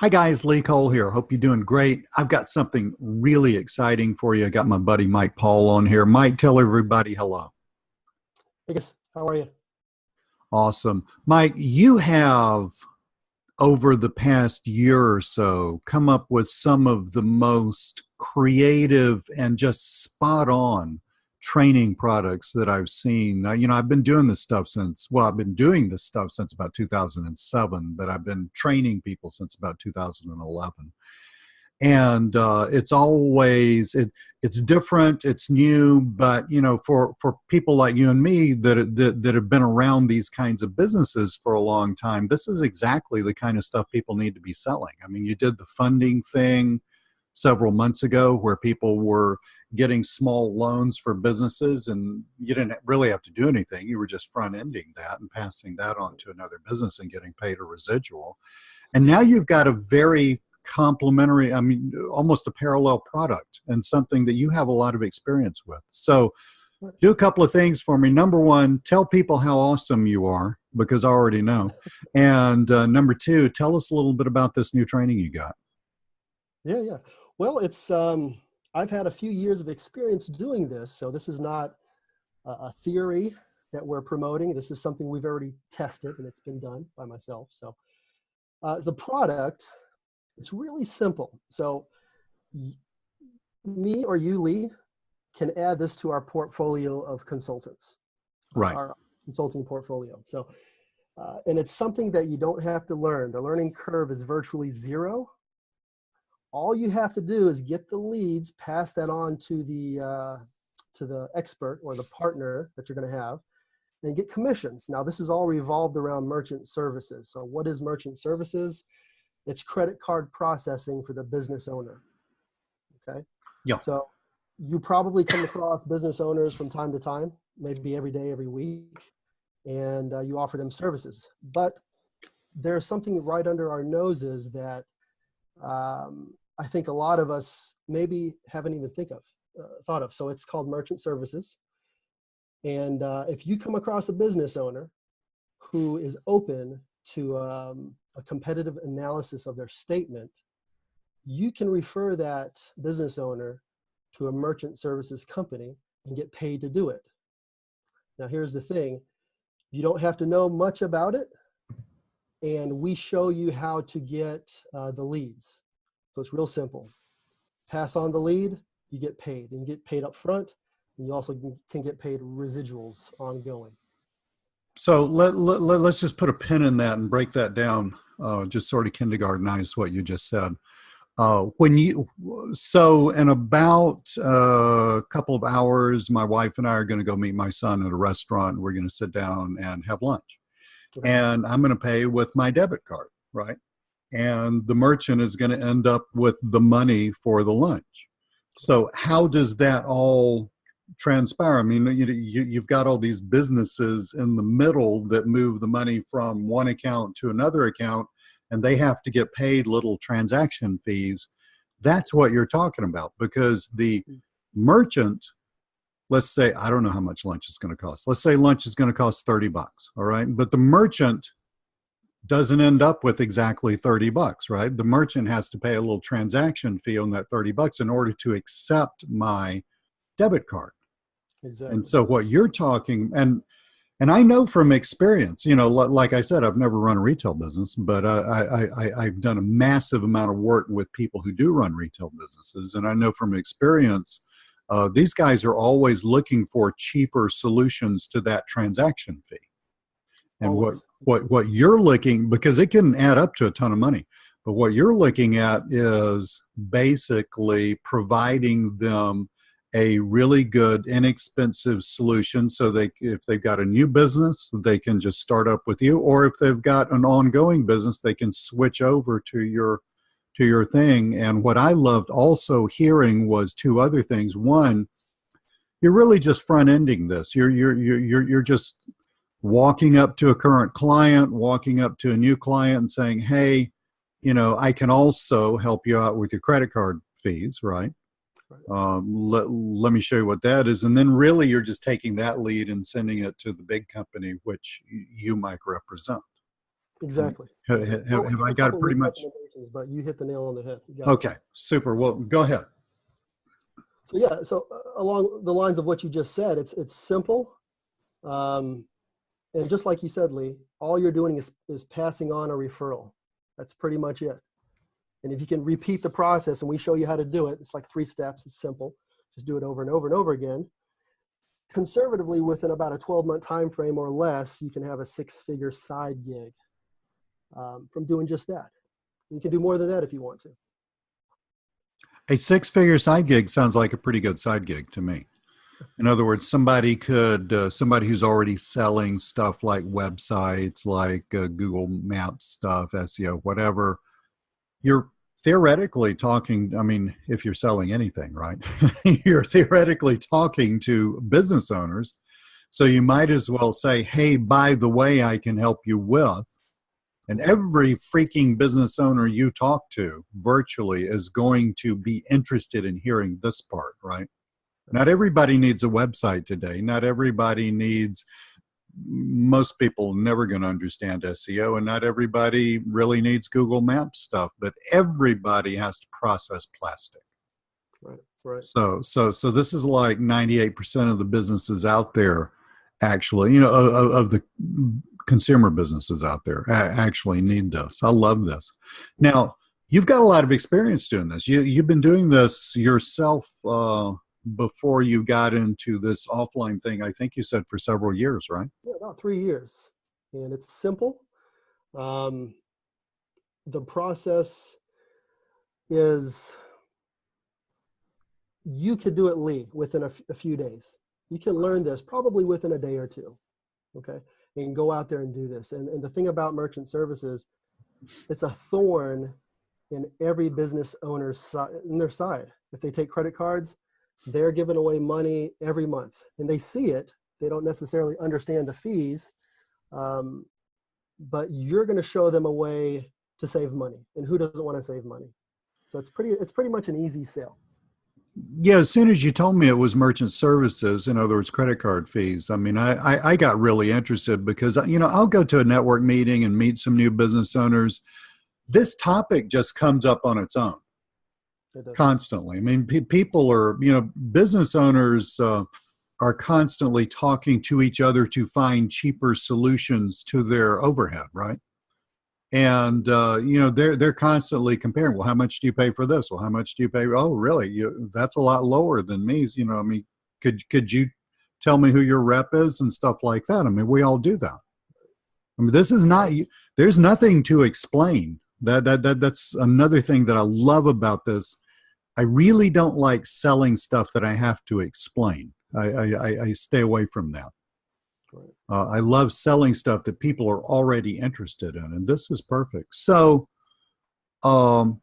Hi guys, Lee Cole here. Hope you're doing great. I've got something really exciting for you. I got my buddy Mike Paul on here. Mike, tell everybody hello. Hey guys, how are you? Awesome. Mike, you have over the past year or so come up with some of the most creative and just spot on training products that I've seen. I've been doing this stuff I've been doing this stuff since about 2007, but I've been training people since about 2011. And it's different, it's new, but for people like you and me that have been around these kinds of businesses for a long time, this is exactly the kind of stuff people need to be selling. I mean, you did the funding thing several months ago where people were getting small loans for businesses, and you didn't really have to do anything. You were just front ending that and passing that on to another business and getting paid a residual. And now you've got a very complementary, I mean, almost a parallel product and something that you have a lot of experience with. So do a couple of things for me. Number one, tell people how awesome you are, because I already know. And number two, tell us a little bit about this new training you got. Yeah. Well, it's I've had a few years of experience doing this, so this is not a theory that we're promoting. This is something we've already tested, and it's been done by myself. So the product, it's really simple. So me or you, Lee, can add this to our portfolio of consultants, Right. our consulting portfolio. So, and it's something that you don't have to learn. The learning curve is virtually zero. All you have to do is get the leads, pass that on to the expert or the partner that you're going to have, and get commissions. Now, this is all revolved around merchant services. So what is merchant services? It's credit card processing for the business owner. Okay. Yeah. So you probably come across business owners from time to time, maybe every day, every week, and you offer them services. But there's something right under our noses that I think a lot of us maybe haven't even thought of. So it's called merchant services. And if you come across a business owner who is open to a competitive analysis of their statement, you can refer that business owner to a merchant services company and get paid to do it. Now, here's the thing. You don't have to know much about it, and we show you how to get the leads. So it's real simple. Pass on the lead, you get paid, and you get paid up front, and you also can get paid residuals ongoing. So let's just put a pin in that and break that down, just sort of kindergartenize what you just said. So in about a couple of hours, my wife and I are going to go meet my son at a restaurant, and we're going to sit down and have lunch. Okay. And I'm going to pay with my debit card, right? And the merchant is going to end up with the money for the lunch. So how does that all transpire? I mean, you've got all these businesses in the middle that move the money from one account to another account, and they have to get paid little transaction fees. That's what you're talking about, because the merchant, let's say, I don't know how much lunch is going to cost. Let's say lunch is going to cost $30, all right? But the merchant doesn't end up with exactly $30, right? The merchant has to pay a little transaction fee on that $30 in order to accept my debit card. Exactly. And so what you're talking, and I know from experience, like I said, I've never run a retail business, but I've done a massive amount of work with people who do run retail businesses. And I know from experience, these guys are always looking for cheaper solutions to that transaction fee. And what you're looking, because it can add up to a ton of money, but what you're looking at is basically providing them a really good, inexpensive solution. So if they've got a new business, they can just start up with you, or if they've got an ongoing business, they can switch over to your thing. And what I loved also hearing was two other things. One, you're really just front ending this. You're just walking up to a current client, walking up to a new client and saying, hey, I can also help you out with your credit card fees, right? Let me show you what that is. And then really you're just taking that lead and sending it to the big company, which you might represent. Exactly. Have I got it pretty much? questions, but you hit the nail on the head. You got it. Okay, super. Well, go ahead. So yeah, so along the lines of what you just said, it's simple. And just like you said, Lee, all you're doing is passing on a referral. That's pretty much it. And if you can repeat the process and we show you how to do it, it's like 3 steps. It's simple. Just do it over and over and over again. Conservatively, within about a 12-month time frame or less, you can have a 6-figure side gig from doing just that. You can do more than that if you want to. A 6-figure side gig sounds like a pretty good side gig to me. In other words, somebody who's already selling stuff like websites, like Google Maps stuff, SEO, whatever, you're theoretically talking, I mean, if you're selling anything, right? You're theoretically talking to business owners. So you might as well say, hey, by the way, I can help you with. And every freaking business owner you talk to virtually is going to be interested in hearing this part, right? Not everybody needs a website today. Not everybody needs, most people never going to understand SEO, and not everybody really needs Google Maps stuff, but everybody has to process plastic. Right, right. So this is like 98% of the businesses out there actually, you know, of the consumer businesses out there actually need this. I love this. Now, you've got a lot of experience doing this. You've been doing this yourself before you got into this offline thing. I think you said for several years, right? Yeah, about 3 years. And it's simple. The process is, you could do it, Lee, within a few days. You can learn this probably within a day or two. Okay. And go out there and do this. And the thing about merchant services, it's a thorn in every business owner's side. If they take credit cards, they're giving away money every month and they see it. They don't necessarily understand the fees, but you're going to show them a way to save money. And who doesn't want to save money? So it's pretty much an easy sale. Yeah, as soon as you told me it was merchant services, in other words, credit card fees, I mean, I got really interested because, you know, I'll go to a network meeting and meet some new business owners. This topic just comes up on its own constantly. I mean, people are, you know, business owners are constantly talking to each other to find cheaper solutions to their overhead, right? And you know, they're constantly comparing. Well, how much do you pay for this? Well, how much do you pay? Oh, really? That's a lot lower than me. You know, I mean, could you tell me who your rep is and stuff like that? I mean, we all do that. I mean, this is not. There's nothing to explain. That's another thing that I love about this. I really don't like selling stuff that I have to explain. I stay away from that. I love selling stuff that people are already interested in, and this is perfect. So, you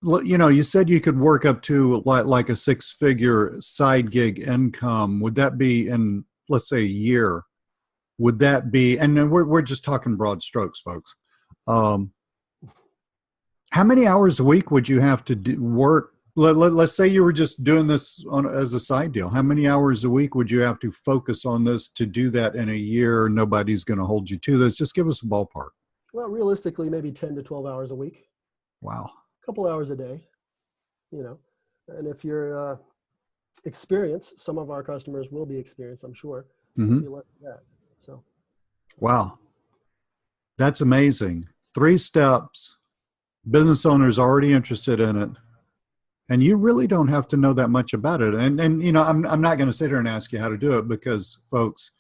know, you said you could work up to like a 6-figure side gig income. Would that be in, let's say, a year? Would that be, and we're just talking broad strokes, folks. How many hours a week would you have to work? Let's say you were just doing this as a side deal. How many hours a week would you have to focus on this to do that in a year? Nobody's going to hold you to this. Just give us a ballpark. Well, realistically, maybe 10 to 12 hours a week. Wow. A couple hours a day, you know. And if you're experienced, some of our customers will be experienced, I'm sure. Mm-hmm. Less than that. So. Wow. That's amazing. 3 steps. Business owners already interested in it. And you really don't have to know that much about it. And you know, I'm not going to sit here and ask you how to do it because, folks,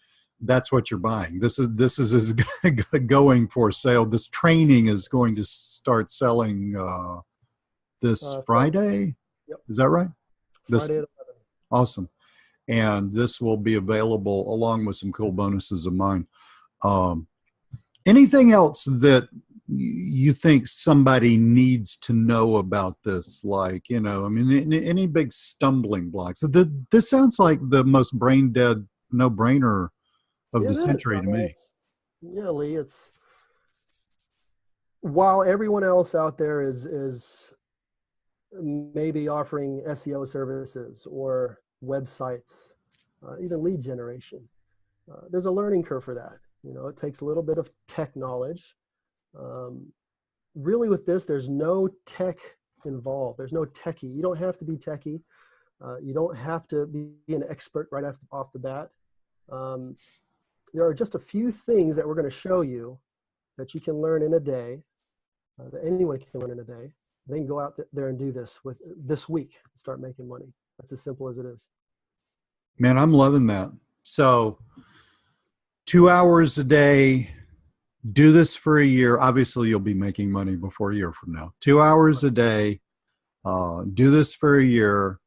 that's what you're buying. This is going for sale. This training is going to start selling this Friday. Yep. Is that right? Friday at 11. Awesome. And this will be available along with some cool bonuses of mine. Anything else that you think somebody needs to know about this? Like, you know, I mean, any big stumbling blocks? This sounds like the most brain dead no-brainer of the century to me. Yeah, Lee, it's, while everyone else out there is maybe offering SEO services or websites, even lead generation, there's a learning curve for that. You know, it takes a little bit of tech knowledge. really with this, there's no tech involved. There's no techie. You don't have to be techie. You don't have to be an expert right off the bat. There are just a few things that we're going to show you that you can learn in a day, that anyone can learn in a day. They can go out there and do this this week, start making money. That's as simple as it is. Man, I'm loving that. So 2 hours a day, do this for a year. Obviously, you'll be making money before a year from now. 2 hours a day, do this for a year.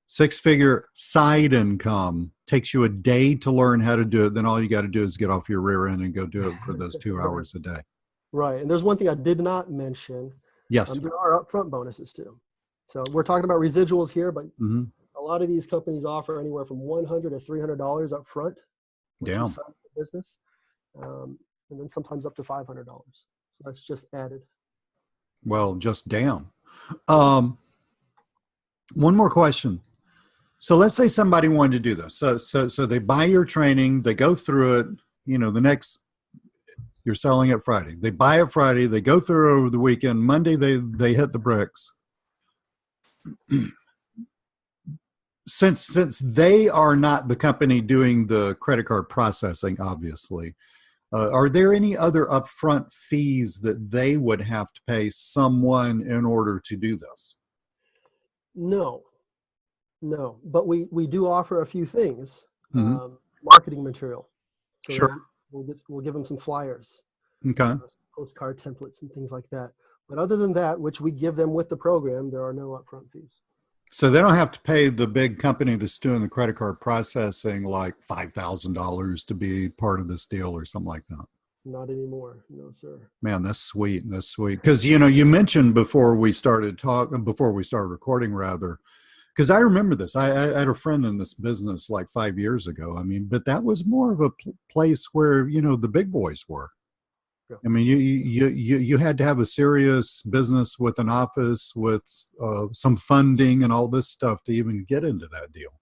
6-figure side income, takes you a day to learn how to do it. Then all you got to do is get off your rear end and go do it for those 2 hours a day. Right. And there's one thing I did not mention. Yes. There are upfront bonuses too. So we're talking about residuals here, but a lot of these companies offer anywhere from $100 to $300 up front. Damn. Business. And then sometimes up to $500. So that's just added. Well, just damn. One more question. So let's say somebody wanted to do this. So they buy your training, they go through it, you're selling it Friday. They buy it Friday, they go through it over the weekend. Monday, they hit the bricks. Since they are not the company doing the credit card processing, obviously, are there any other upfront fees that they would have to pay someone in order to do this? No, but we do offer a few things. Marketing material. So sure. We'll give them some flyers, okay, postcard templates and things like that. But other than that, which we give them with the program, there are no upfront fees. So they don't have to pay the big company that's doing the credit card processing like $5,000 to be part of this deal or something like that. Not anymore. No, sir. Man, that's sweet. That's sweet. Because, you mentioned before we started recording rather, because I remember this. I had a friend in this business like 5 years ago. I mean, but that was more of a place where, the big boys were. Yeah. I mean, you had to have a serious business with an office, with some funding and all this stuff to even get into that deal.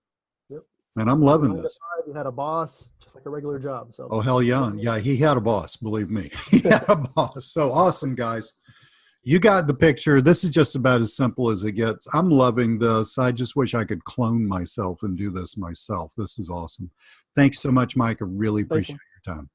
Yep. And I'm loving this. You had a boss, just like a regular job. So. Oh, hell yeah. Yeah, he had a boss, believe me. He had a boss. So awesome, guys. You got the picture. This is just about as simple as it gets. I'm loving this. I just wish I could clone myself and do this myself. This is awesome. Thanks so much, Mike. I really appreciate your time.